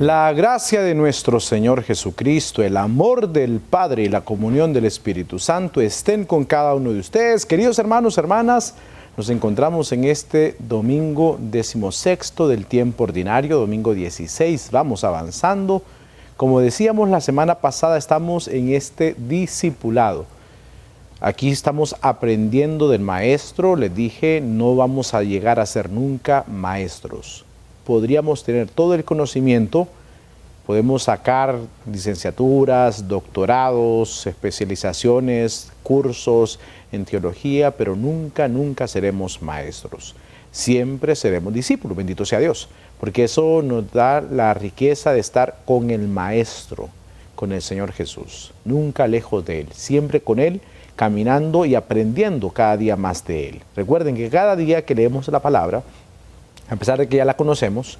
La gracia de nuestro Señor Jesucristo, el amor del Padre y la comunión del Espíritu Santo estén con cada uno de ustedes. Queridos hermanos, hermanas, nos encontramos en este domingo 16 del tiempo ordinario, domingo 16. Vamos avanzando. Como decíamos la semana pasada, estamos en este discipulado. Aquí estamos aprendiendo del maestro. Les dije, no vamos a llegar a ser nunca maestros. Podríamos tener todo el conocimiento, podemos sacar licenciaturas, doctorados, especializaciones, cursos en teología, pero nunca seremos maestros. Siempre seremos discípulos, bendito sea Dios, porque eso nos da la riqueza de estar con el Maestro, con el Señor Jesús, nunca lejos de Él, siempre con Él, caminando y aprendiendo cada día más de Él. Recuerden que cada día que leemos la palabra, a pesar de que ya la conocemos,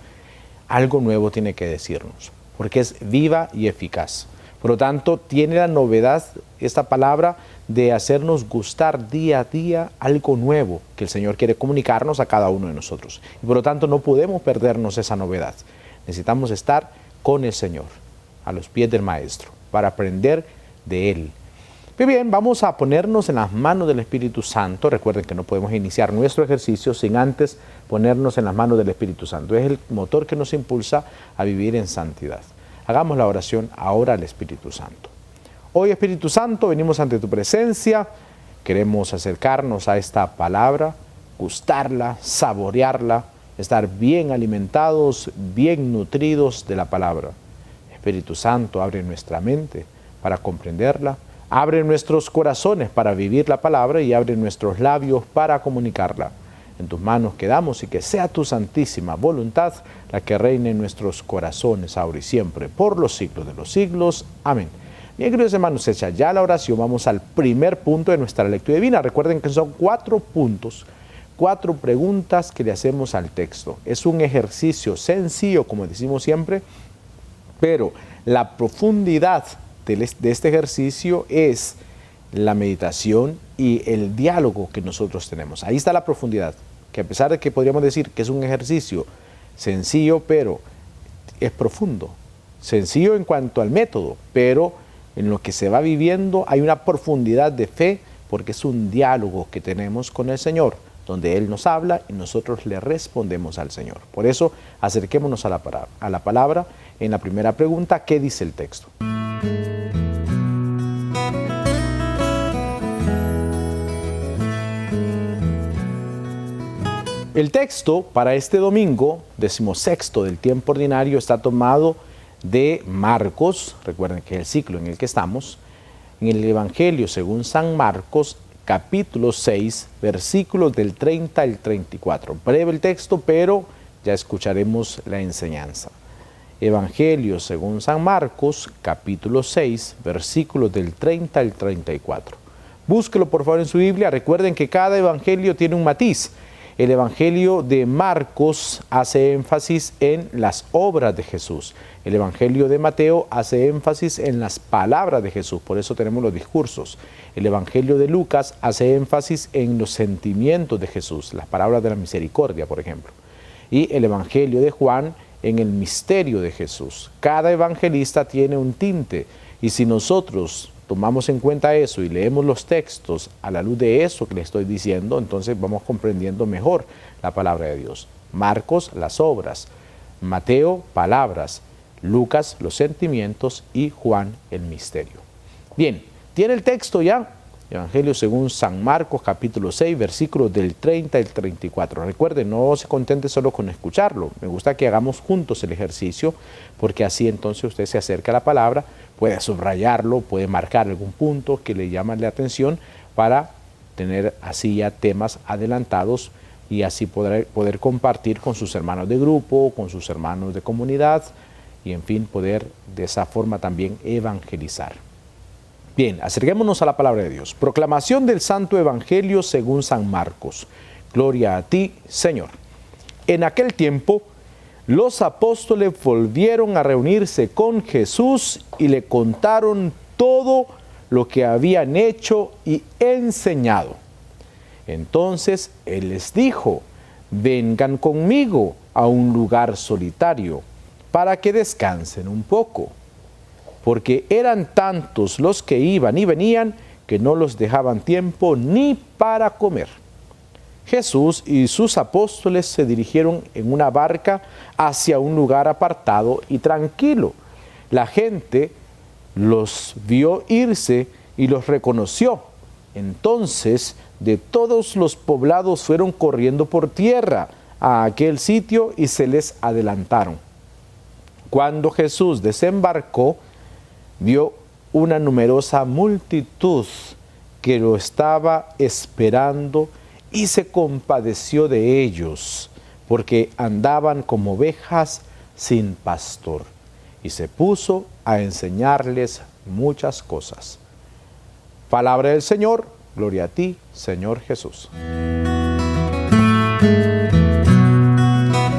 algo nuevo tiene que decirnos, porque es viva y eficaz. Por lo tanto, tiene la novedad esta palabra de hacernos gustar día a día algo nuevo que el Señor quiere comunicarnos a cada uno de nosotros. Y por lo tanto, no podemos perdernos esa novedad. Necesitamos estar con el Señor, a los pies del Maestro, para aprender de Él. Muy bien, vamos a ponernos en las manos del Espíritu Santo. Recuerden que no podemos iniciar nuestro ejercicio sin antes ponernos en las manos del Espíritu Santo. Es el motor que nos impulsa a vivir en santidad. Hagamos la oración ahora al Espíritu Santo. Hoy, Espíritu Santo, venimos ante tu presencia. Queremos acercarnos a esta palabra, gustarla, saborearla, estar bien alimentados, bien nutridos de la palabra. Espíritu Santo, abre nuestra mente para comprenderla. Abre nuestros corazones para vivir la palabra y abre nuestros labios para comunicarla. En tus manos quedamos y que sea tu santísima voluntad la que reine en nuestros corazones ahora y siempre, por los siglos de los siglos. Amén. Bien, queridos hermanos, hecha ya la oración, vamos al primer punto de nuestra lectura divina. Recuerden que son 4 puntos, 4 preguntas que le hacemos al texto. Es un ejercicio sencillo, como decimos siempre, pero la profundidad de este ejercicio es la meditación y el diálogo que nosotros tenemos. Ahí está la profundidad, que a pesar de que podríamos decir que es un ejercicio sencillo, pero es profundo. Sencillo en cuanto al método, pero en lo que se va viviendo hay una profundidad de fe, porque es un diálogo que tenemos con el Señor, donde Él nos habla y nosotros le respondemos al Señor. Por eso, acerquémonos a la palabra. En la primera pregunta, ¿qué dice el texto? El texto para este domingo, 16 del tiempo ordinario, está tomado de Marcos. Recuerden que es el ciclo en el que estamos. En el Evangelio según San Marcos, capítulo 6, versículos del 30 al 34. Breve el texto, pero ya escucharemos la enseñanza. Evangelio según San Marcos, capítulo 6, versículos del 30 al 34. Búsquelo por favor en su Biblia. Recuerden que cada evangelio tiene un matiz. El Evangelio de Marcos hace énfasis en las obras de Jesús. El Evangelio de Mateo hace énfasis en las palabras de Jesús, por eso tenemos los discursos. El Evangelio de Lucas hace énfasis en los sentimientos de Jesús, las palabras de la misericordia, por ejemplo. Y el Evangelio de Juan en el misterio de Jesús. Cada evangelista tiene un tinte, y si nosotros tomamos en cuenta eso y leemos los textos a la luz de eso que le estoy diciendo, entonces vamos comprendiendo mejor la palabra de Dios. Marcos, las obras. Mateo, palabras. Lucas, los sentimientos. Y Juan, el misterio. Bien, ¿tiene el texto ya? Evangelio según San Marcos, capítulo 6, versículos del 30 al 34. Recuerden, no se contente solo con escucharlo. Me gusta que hagamos juntos el ejercicio, porque así entonces usted se acerca a la palabra, puede subrayarlo, puede marcar algún punto que le llama la atención para tener así ya temas adelantados y así poder compartir con sus hermanos de grupo, con sus hermanos de comunidad y en fin, poder de esa forma también evangelizar. Bien, acerquémonos a la palabra de Dios. Proclamación del Santo Evangelio según San Marcos. Gloria a ti, Señor. En aquel tiempo, los apóstoles volvieron a reunirse con Jesús y le contaron todo lo que habían hecho y enseñado. Entonces Él les dijo: vengan conmigo a un lugar solitario para que descansen un poco, porque eran tantos los que iban y venían que no los dejaban tiempo ni para comer. Jesús y sus apóstoles se dirigieron en una barca hacia un lugar apartado y tranquilo. La gente los vio irse y los reconoció. Entonces, de todos los poblados fueron corriendo por tierra a aquel sitio y se les adelantaron. Cuando Jesús desembarcó, vio una numerosa multitud que lo estaba esperando y se compadeció de ellos, porque andaban como ovejas sin pastor, y se puso a enseñarles muchas cosas. Palabra del Señor, gloria a ti, Señor Jesús.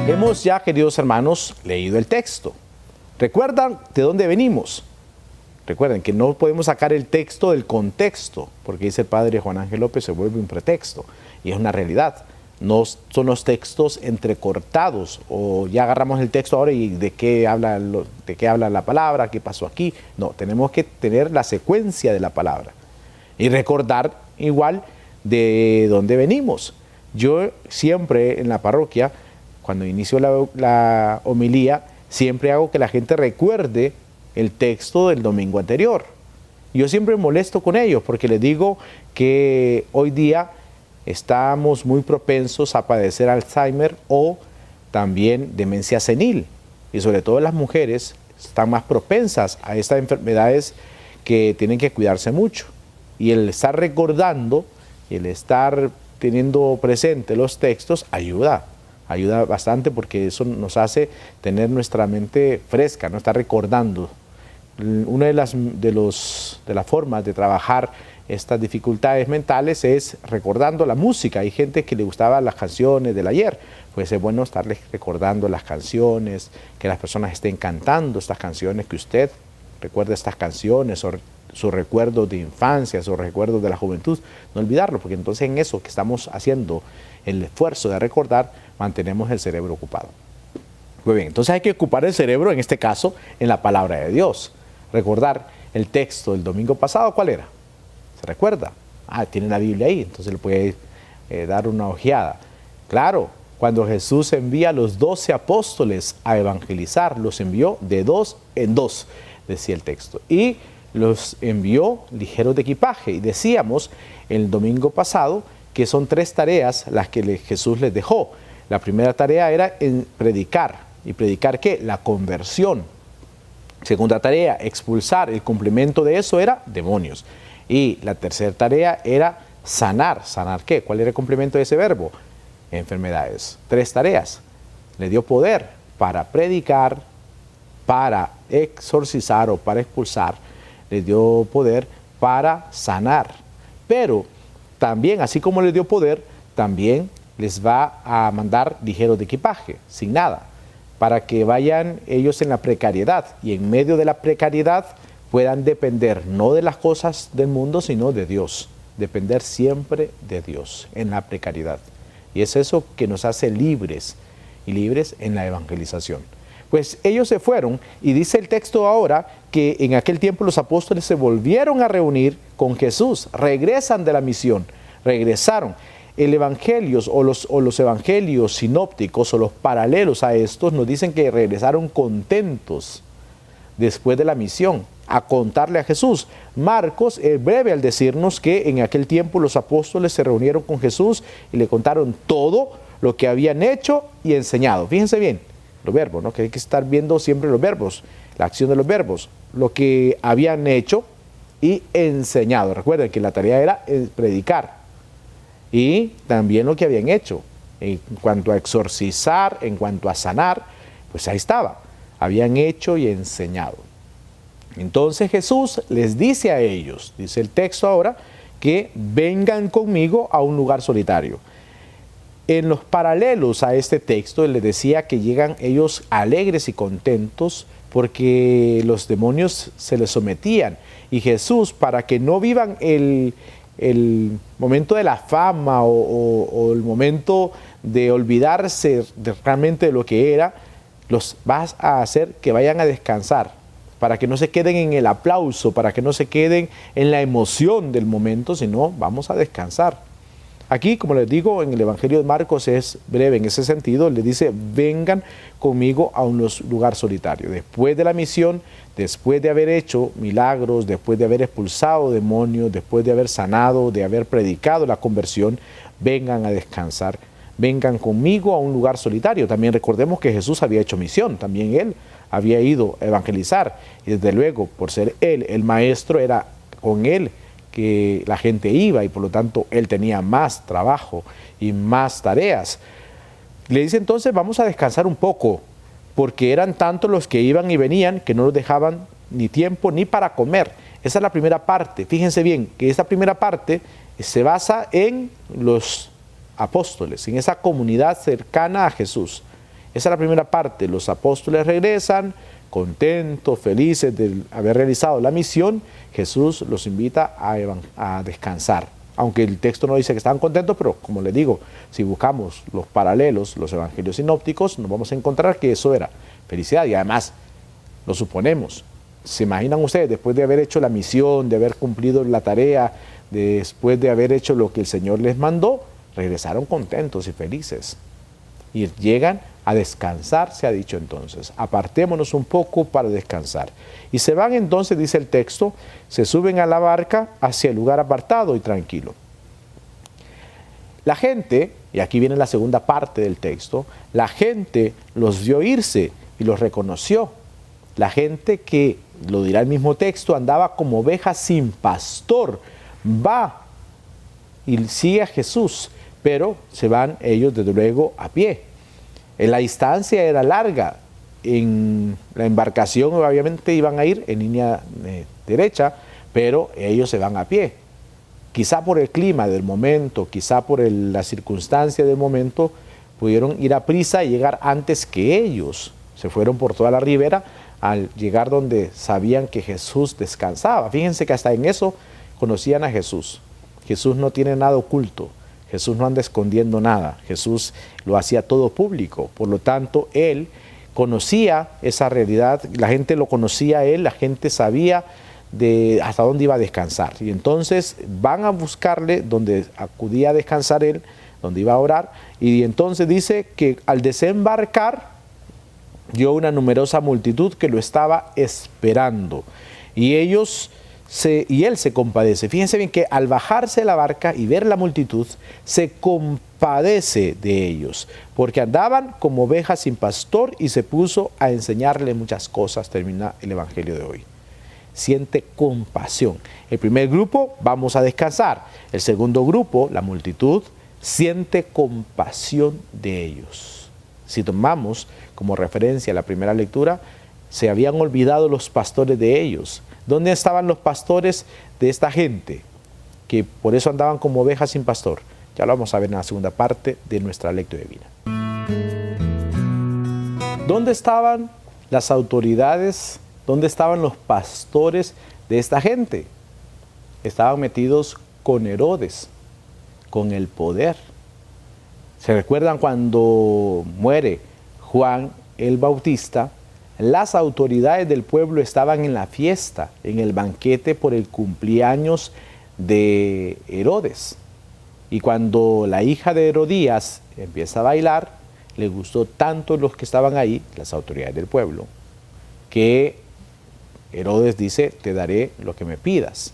Hemos ya, queridos hermanos, leído el texto. ¿Recuerdan de dónde venimos? Recuerden que no podemos sacar el texto del contexto, porque dice el padre Juan Ángel López, se vuelve un pretexto, y es una realidad. No son los textos entrecortados, o ya agarramos el texto ahora y de qué habla la palabra, qué pasó aquí. No, tenemos que tener la secuencia de la palabra y recordar igual de dónde venimos. Yo siempre en la parroquia, cuando inicio la homilía, siempre hago que la gente recuerde el texto del domingo anterior. Yo siempre molesto con ellos porque les digo que hoy día estamos muy propensos a padecer Alzheimer o también demencia senil, y sobre todo las mujeres están más propensas a estas enfermedades que tienen que cuidarse mucho, y el estar recordando y el estar teniendo presente los textos ayuda bastante, porque eso nos hace tener nuestra mente fresca, no estar recordando. Una de las formas de trabajar estas dificultades mentales es recordando la música. Hay gente que le gustaba las canciones del ayer, pues es bueno estarles recordando las canciones, que las personas estén cantando estas canciones, que usted recuerde estas canciones, o sus recuerdos de infancia, sus recuerdos de la juventud, no olvidarlo, porque entonces en eso que estamos haciendo el esfuerzo de recordar, mantenemos el cerebro ocupado. Muy bien, entonces hay que ocupar el cerebro, en este caso, en la palabra de Dios. Recordar el texto del domingo pasado, ¿cuál era? ¿Se recuerda? Tiene la Biblia ahí, entonces le puede dar una ojeada. Claro, cuando Jesús envía a los 12 apóstoles a evangelizar, los envió de 2 en 2, decía el texto. Y los envió ligeros de equipaje. Y decíamos el domingo pasado que son 3 tareas las que Jesús les dejó. La primera tarea era predicar. ¿Y predicar qué? La conversión. Segunda tarea, expulsar. El complemento de eso era demonios. Y la tercera tarea era sanar. ¿Sanar qué? ¿Cuál era el complemento de ese verbo? Enfermedades. 3 tareas. Le dio poder para predicar, para exorcizar o para expulsar. Le dio poder para sanar. Pero también, así como les dio poder, también les va a mandar ligeros de equipaje, sin nada, para que vayan ellos en la precariedad, y en medio de la precariedad puedan depender no de las cosas del mundo, sino de Dios. Depender siempre de Dios en la precariedad. Y es eso que nos hace libres, y libres en la evangelización. Pues ellos se fueron, y dice el texto ahora que en aquel tiempo los apóstoles se volvieron a reunir con Jesús, regresan de la misión, regresaron. El evangelio o los evangelios sinópticos o los paralelos a estos nos dicen que regresaron contentos después de la misión a contarle a Jesús. Marcos es breve al decirnos que en aquel tiempo los apóstoles se reunieron con Jesús y le contaron todo lo que habían hecho y enseñado. Fíjense bien, los verbos, ¿no? Que hay que estar viendo siempre los verbos, la acción de los verbos, lo que habían hecho y enseñado. Recuerden que la tarea era predicar, y también lo que habían hecho en cuanto a exorcizar, en cuanto a sanar, pues ahí estaba, habían hecho y enseñado. Entonces Jesús les dice a ellos, dice el texto ahora, que vengan conmigo a un lugar solitario. En los paralelos a este texto les decía que llegan ellos alegres y contentos porque los demonios se les sometían, y Jesús, para que no vivan el momento de la fama o el momento de olvidarse realmente de lo que era, los vas a hacer que vayan a descansar, para que no se queden en el aplauso, para que no se queden en la emoción del momento, sino vamos a descansar. Aquí, como les digo, en el Evangelio de Marcos es breve en ese sentido, le dice, vengan conmigo a un lugar solitario. Después de la misión, después de haber hecho milagros, después de haber expulsado demonios, después de haber sanado, de haber predicado la conversión, vengan a descansar. Vengan conmigo a un lugar solitario. También recordemos que Jesús había hecho misión, también Él había ido a evangelizar. Y desde luego, por ser Él el maestro, era con Él que la gente iba y por lo tanto Él tenía más trabajo y más tareas. Le dice entonces, vamos a descansar un poco, porque eran tantos los que iban y venían que no nos dejaban ni tiempo ni para comer. Esa es la primera parte. Fíjense bien que esta primera parte se basa en los apóstoles, en esa comunidad cercana a Jesús. Esa es la primera parte. Los apóstoles regresan contentos, felices de haber realizado la misión. Jesús los invita a descansar. Aunque el texto no dice que estaban contentos, pero como les digo, si buscamos los paralelos, los evangelios sinópticos, nos vamos a encontrar que eso era felicidad. Y además, lo suponemos. ¿Se imaginan ustedes, después de haber hecho la misión, de haber cumplido la tarea, después de haber hecho lo que el Señor les mandó, regresaron contentos y felices? Y llegan a descansar, se ha dicho entonces. Apartémonos un poco para descansar. Y se van entonces, dice el texto, se suben a la barca hacia el lugar apartado y tranquilo. La gente, y aquí viene la segunda parte del texto, la gente los vio irse y los reconoció. La gente que, lo dirá el mismo texto, andaba como ovejas sin pastor, va y sigue a Jesús, pero se van ellos desde luego a pie. La distancia era larga, en la embarcación obviamente iban a ir en línea derecha, pero ellos se van a pie. Quizá por el clima del momento, quizá por la circunstancia del momento, pudieron ir a prisa y llegar antes que ellos. Se fueron por toda la ribera al llegar donde sabían que Jesús descansaba. Fíjense que hasta en eso conocían a Jesús. Jesús no tiene nada oculto. Jesús no anda escondiendo nada. Jesús lo hacía todo público. Por lo tanto, Él conocía esa realidad. La gente lo conocía a Él. La gente sabía de hasta dónde iba a descansar. Y entonces van a buscarle donde acudía a descansar Él, donde iba a orar. Y entonces dice que al desembarcar, vio una numerosa multitud que lo estaba esperando. Y él se compadece. Fíjense bien que al bajarse de la barca y ver la multitud, se compadece de ellos, porque andaban como ovejas sin pastor, y se puso a enseñarle muchas cosas. Termina el Evangelio de hoy. Siente compasión. El primer grupo, vamos a descansar. El segundo grupo, la multitud, siente compasión de ellos. Si tomamos como referencia la primera lectura, se habían olvidado los pastores de ellos. ¿Dónde estaban los pastores de esta gente? Que por eso andaban como ovejas sin pastor. Ya lo vamos a ver en la segunda parte de nuestra lectura divina. ¿Dónde estaban las autoridades? ¿Dónde estaban los pastores de esta gente? Estaban metidos con Herodes, con el poder. ¿Se recuerdan cuando muere Juan el Bautista? Las autoridades del pueblo estaban en la fiesta, en el banquete por el cumpleaños de Herodes. Y cuando la hija de Herodías empieza a bailar, le gustó tanto los que estaban ahí, las autoridades del pueblo, que Herodes dice, te daré lo que me pidas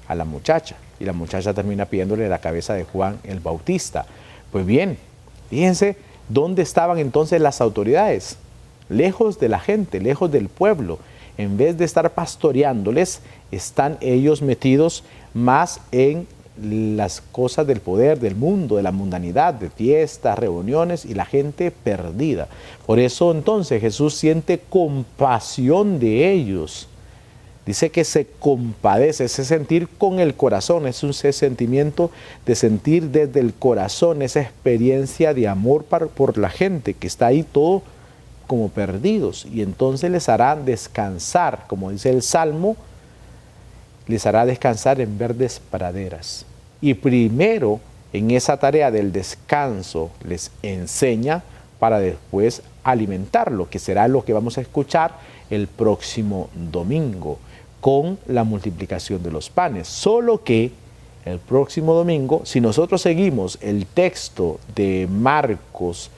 a la muchacha. Y la muchacha termina pidiéndole la cabeza de Juan el Bautista. Pues bien, fíjense dónde estaban entonces las autoridades. Lejos de la gente, lejos del pueblo. En vez de estar pastoreándoles, están ellos metidos más en las cosas del poder, del mundo, de la mundanidad, de fiestas, reuniones, y la gente perdida. Por eso entonces Jesús siente compasión de ellos. Dice que se compadece, ese sentir con el corazón, es un sentimiento de sentir desde el corazón, esa experiencia de amor por la gente que está ahí todo como perdidos, y entonces les hará descansar, como dice el Salmo, les hará descansar en verdes praderas. y primero en esa tarea del descanso les enseña para después alimentarlo, que será lo que vamos a escuchar el próximo domingo con la multiplicación de los panes. Solo que el próximo domingo, si nosotros seguimos el texto de Marcos,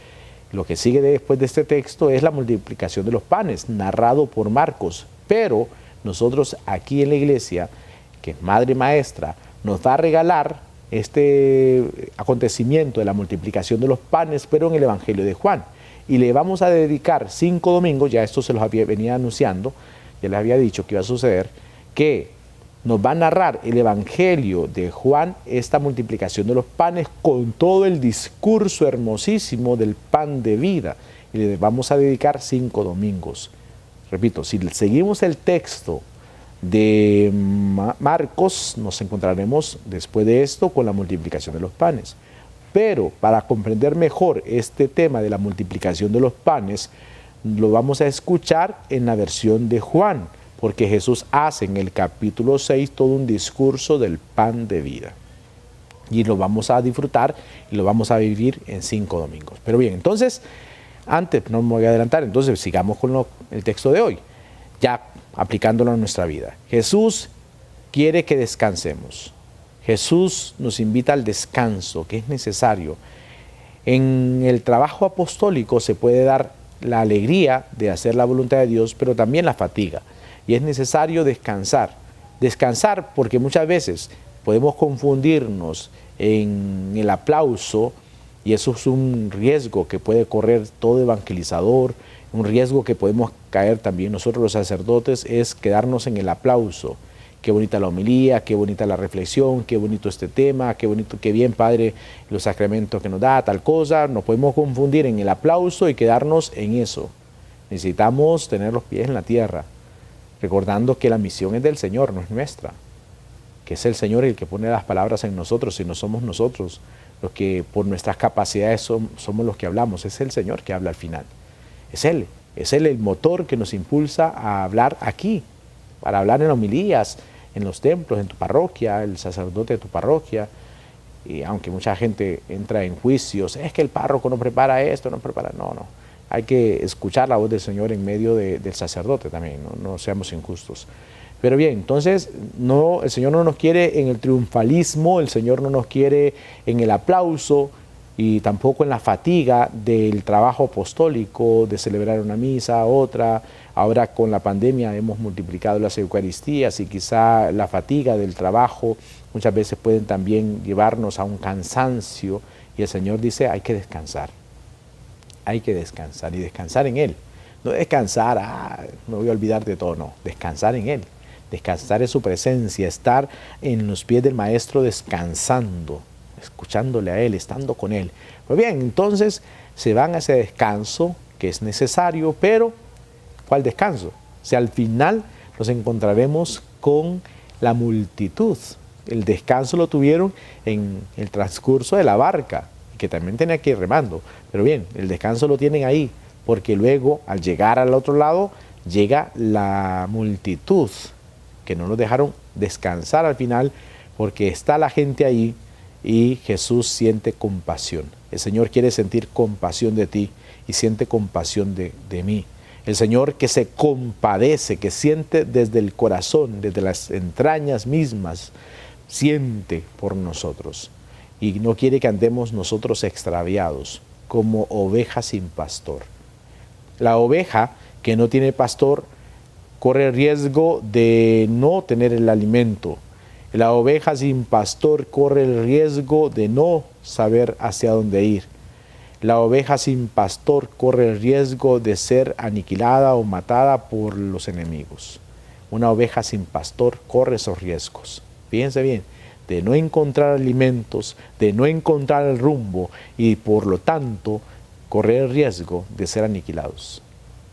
lo que sigue después de este texto es la multiplicación de los panes, narrado por Marcos. Pero nosotros aquí en la iglesia, que es madre maestra, nos va a regalar este acontecimiento de la multiplicación de los panes, pero en el Evangelio de Juan. Y le vamos a dedicar 5 domingos, ya esto se los venía anunciando, ya les había dicho que iba a suceder, que nos va a narrar el Evangelio de Juan, esta multiplicación de los panes con todo el discurso hermosísimo del pan de vida. Y le vamos a dedicar 5 domingos. Repito, si seguimos el texto de Marcos, nos encontraremos después de esto con la multiplicación de los panes. Pero para comprender mejor este tema de la multiplicación de los panes, lo vamos a escuchar en la versión de Juan, porque Jesús hace en el capítulo 6 todo un discurso del pan de vida. Y lo vamos a disfrutar y lo vamos a vivir en 5 domingos. Pero bien, entonces, antes, no me voy a adelantar, entonces sigamos con el texto de hoy, ya aplicándolo a nuestra vida. Jesús quiere que descansemos. Jesús nos invita al descanso, que es necesario. En el trabajo apostólico se puede dar la alegría de hacer la voluntad de Dios, pero también la fatiga. Y es necesario descansar. Descansar porque muchas veces podemos confundirnos en el aplauso, y eso es un riesgo que puede correr todo evangelizador, un riesgo que podemos caer también nosotros los sacerdotes, es quedarnos en el aplauso. Qué bonita la homilía, qué bonita la reflexión, qué bonito este tema, qué bonito, qué bien, Padre, los sacramentos que nos da, tal cosa. Nos podemos confundir en el aplauso y quedarnos en eso. Necesitamos tener los pies en la tierra, recordando que la misión es del Señor, no es nuestra. Que es el Señor el que pone las palabras en nosotros y no somos nosotros los que por nuestras capacidades somos los que hablamos. Es el Señor que habla al final. Es Él el motor que nos impulsa a hablar aquí, para hablar en homilías, en los templos, en tu parroquia, el sacerdote de tu parroquia. Y aunque mucha gente entra en juicios, es que el párroco no prepara esto, no prepara, no. Hay que escuchar la voz del Señor en medio del sacerdote también, no seamos injustos. Pero bien, entonces el Señor no nos quiere en el triunfalismo, el Señor no nos quiere en el aplauso y tampoco en la fatiga del trabajo apostólico, de celebrar una misa, otra. Ahora con la pandemia hemos multiplicado las Eucaristías y quizá la fatiga del trabajo muchas veces pueden también llevarnos a un cansancio, y el Señor dice hay que descansar y descansar en Él. No descansar, me voy a olvidar de todo, no, descansar en Él. Descansar en su presencia, estar en los pies del Maestro descansando, escuchándole a Él, estando con Él. Pues bien, entonces se van a ese descanso que es necesario, pero ¿cuál descanso? O sea, al final nos encontraremos con la multitud. El descanso lo tuvieron en el transcurso de la barca, que también tenía que ir remando. Pero bien, el descanso lo tienen ahí, porque luego al llegar al otro lado llega la multitud, que no nos dejaron descansar al final, porque está la gente ahí y Jesús siente compasión. El Señor quiere sentir compasión de ti y siente compasión de mí. El Señor que se compadece, que siente desde el corazón, desde las entrañas mismas, siente por nosotros. Y no quiere que andemos nosotros extraviados, como ovejas sin pastor. La oveja que no tiene pastor corre el riesgo de no tener el alimento. La oveja sin pastor corre el riesgo de no saber hacia dónde ir. La oveja sin pastor corre el riesgo de ser aniquilada o matada por los enemigos. Una oveja sin pastor corre esos riesgos. Fíjense bien, de no encontrar alimentos, de no encontrar el rumbo y por lo tanto correr el riesgo de ser aniquilados.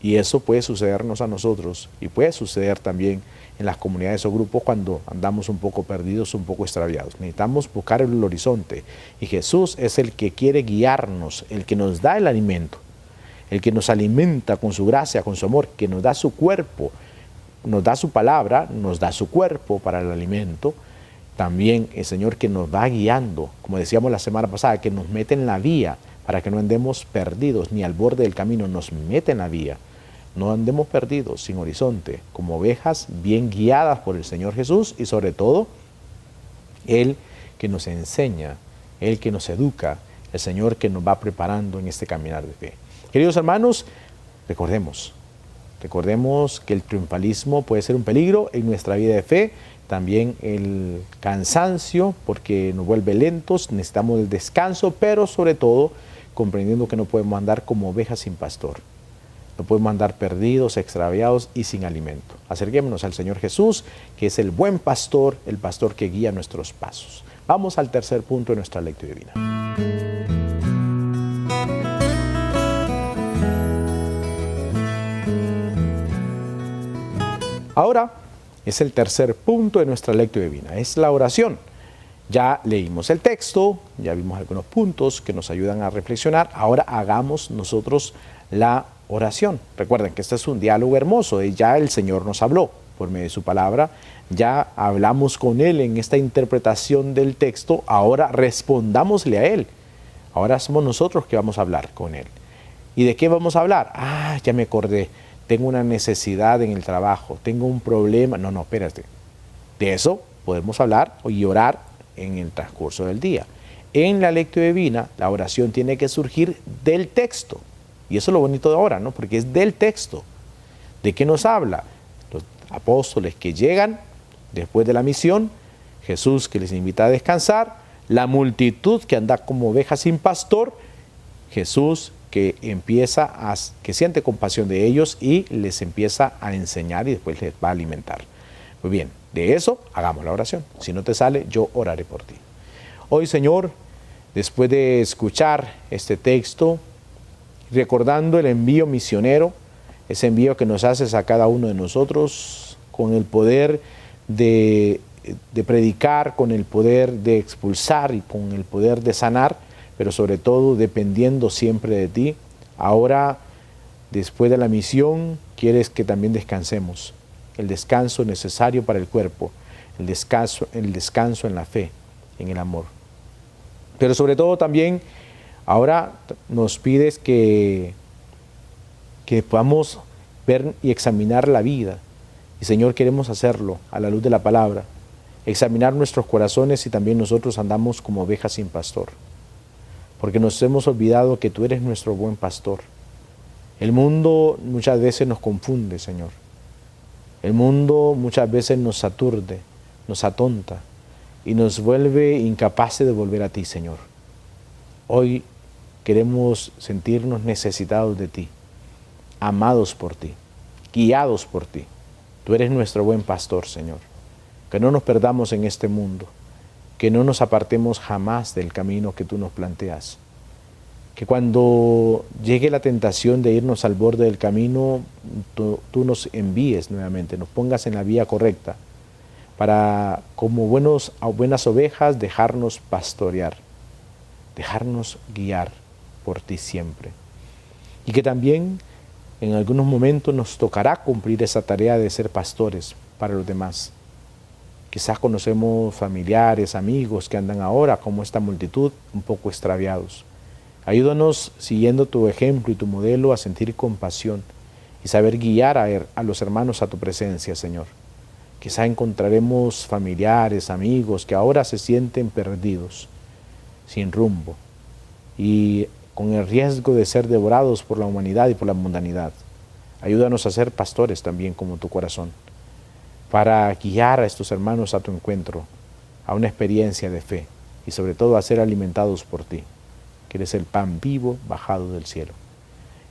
Y eso puede sucedernos a nosotros y puede suceder también en las comunidades o grupos cuando andamos un poco perdidos, un poco extraviados. Necesitamos buscar el horizonte y Jesús es el que quiere guiarnos, el que nos da el alimento, el que nos alimenta con su gracia, con su amor, que nos da su cuerpo, nos da su palabra, nos da su cuerpo para el alimento También el Señor que nos va guiando, como decíamos la semana pasada, que nos mete en la vía para que no andemos perdidos ni al borde del camino, nos mete en la vía. No andemos perdidos, sin horizonte, como ovejas bien guiadas por el Señor Jesús y sobre todo, Él que nos enseña, Él que nos educa, el Señor que nos va preparando en este caminar de fe. Queridos hermanos, recordemos que el triunfalismo puede ser un peligro en nuestra vida de fe, también el cansancio porque nos vuelve lentos, necesitamos el descanso, pero sobre todo comprendiendo que no podemos andar como ovejas sin pastor. No podemos andar perdidos, extraviados y sin alimento. Acerquémonos al Señor Jesús, que es el buen pastor, el pastor que guía nuestros pasos. Vamos al tercer punto de nuestra lectura divina. Ahora es el tercer punto de nuestra lectura divina, es la oración. Ya leímos el texto, ya vimos algunos puntos que nos ayudan a reflexionar. Ahora hagamos nosotros la oración. Recuerden que este es un diálogo hermoso, ya el Señor nos habló por medio de su palabra, ya hablamos con Él en esta interpretación del texto, ahora respondámosle a Él. Ahora somos nosotros que vamos a hablar con Él. ¿Y de qué vamos a hablar? Ya me acordé, tengo una necesidad en el trabajo, tengo un problema. No, espérate. De eso podemos hablar y orar en el transcurso del día. En la lectura divina, la oración tiene que surgir del texto. Y eso es lo bonito de ahora, ¿no? Porque es del texto. ¿De qué nos habla? Los apóstoles que llegan después de la misión, Jesús que les invita a descansar, la multitud que anda como ovejas sin pastor, Jesús que que siente compasión de ellos y les empieza a enseñar y después les va a alimentar. Muy bien, de eso hagamos la oración. Si no te sale, yo oraré por ti. Hoy, Señor, después de escuchar este texto, recordando el envío misionero, ese envío que nos haces a cada uno de nosotros, con el poder de predicar, con el poder de expulsar y con el poder de sanar, pero sobre todo dependiendo siempre de ti. Ahora, después de la misión, quieres que también descansemos. El descanso necesario para el cuerpo, el descanso en la fe, en el amor. Pero sobre todo también, ahora nos pides que podamos ver y examinar la vida. Y Señor, queremos hacerlo a la luz de la palabra. Examinar nuestros corazones si también nosotros andamos como ovejas sin pastor. Porque nos hemos olvidado que tú eres nuestro buen pastor. El mundo muchas veces nos confunde, Señor. El mundo muchas veces nos aturde, nos atonta y nos vuelve incapaces de volver a ti, Señor. Hoy queremos sentirnos necesitados de ti, amados por ti, guiados por ti. Tú eres nuestro buen pastor, Señor. Que no nos perdamos en este mundo, que no nos apartemos jamás del camino que tú nos planteas. Que cuando llegue la tentación de irnos al borde del camino, tú nos envíes nuevamente, nos pongas en la vía correcta, para como buenas ovejas dejarnos pastorear, dejarnos guiar por ti siempre. Y que también en algunos momentos nos tocará cumplir esa tarea de ser pastores para los demás. Quizás conocemos familiares, amigos que andan ahora como esta multitud un poco extraviados. Ayúdanos, siguiendo tu ejemplo y tu modelo, a sentir compasión y saber guiar a los hermanos a tu presencia, Señor. Quizá encontraremos familiares, amigos que ahora se sienten perdidos, sin rumbo y con el riesgo de ser devorados por la humanidad y por la mundanidad. Ayúdanos a ser pastores también como tu corazón, para guiar a estos hermanos a tu encuentro, a una experiencia de fe y sobre todo a ser alimentados por ti, que eres el pan vivo bajado del cielo.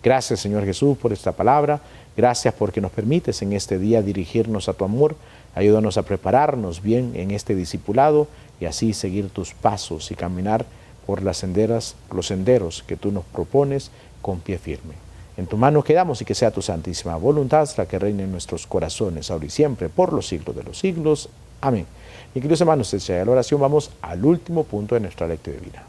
Gracias, Señor Jesús, por esta palabra. Gracias porque nos permites en este día dirigirnos a tu amor. Ayúdanos a prepararnos bien en este discipulado y así seguir tus pasos y caminar por los senderos que tú nos propones con pie firme. En tu mano quedamos y que sea tu santísima voluntad la que reine en nuestros corazones, ahora y siempre, por los siglos de los siglos. Amén. Y queridos hermanos, desde la oración vamos al último punto de nuestra lectura divina.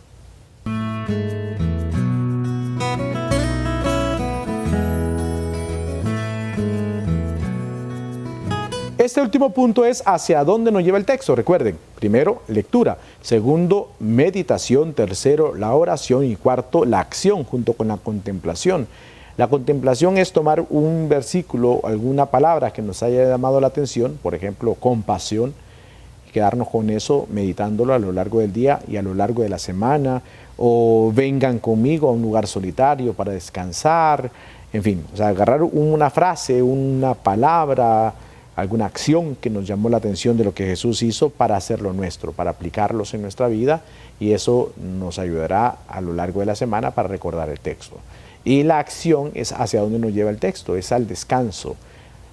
Este último punto es hacia dónde nos lleva el texto. Recuerden, primero, lectura. Segundo, meditación. Tercero, la oración. Y cuarto, la acción junto con la contemplación. La contemplación es tomar un versículo, alguna palabra que nos haya llamado la atención, por ejemplo, compasión, y quedarnos con eso, meditándolo a lo largo del día y a lo largo de la semana, o vengan conmigo a un lugar solitario para descansar, en fin, o sea, agarrar una frase, una palabra, alguna acción que nos llamó la atención de lo que Jesús hizo para hacerlo nuestro, para aplicarlos en nuestra vida, y eso nos ayudará a lo largo de la semana para recordar el texto. Y la acción es hacia dónde nos lleva el texto, es al descanso,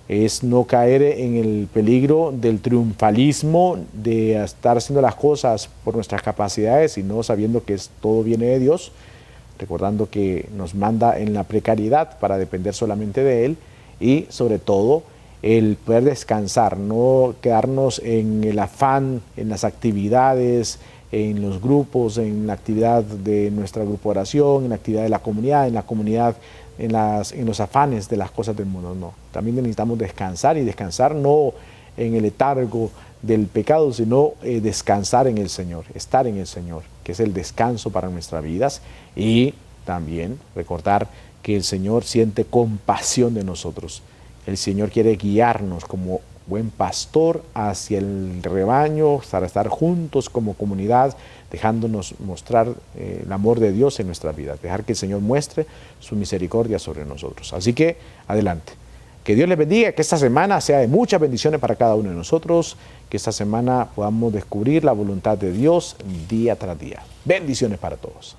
es no caer en el peligro del triunfalismo, de estar haciendo las cosas por nuestras capacidades, sino sabiendo que todo viene de Dios, recordando que nos manda en la precariedad para depender solamente de Él, y sobre todo el poder descansar, no quedarnos en el afán, en las actividades, en los grupos, en la actividad de nuestra grupo de oración, en la actividad de la comunidad, en los afanes de las cosas del mundo. No, también necesitamos descansar, y descansar no en el letargo del pecado, sino descansar en el Señor, estar en el Señor, que es el descanso para nuestras vidas, y también recordar que el Señor siente compasión de nosotros. El Señor quiere guiarnos como buen pastor hacia el rebaño, para estar juntos como comunidad, dejándonos mostrar el amor de Dios en nuestra vida, dejar que el Señor muestre su misericordia sobre nosotros. Así que, adelante. Que Dios les bendiga, que esta semana sea de muchas bendiciones para cada uno de nosotros, que esta semana podamos descubrir la voluntad de Dios día tras día. Bendiciones para todos.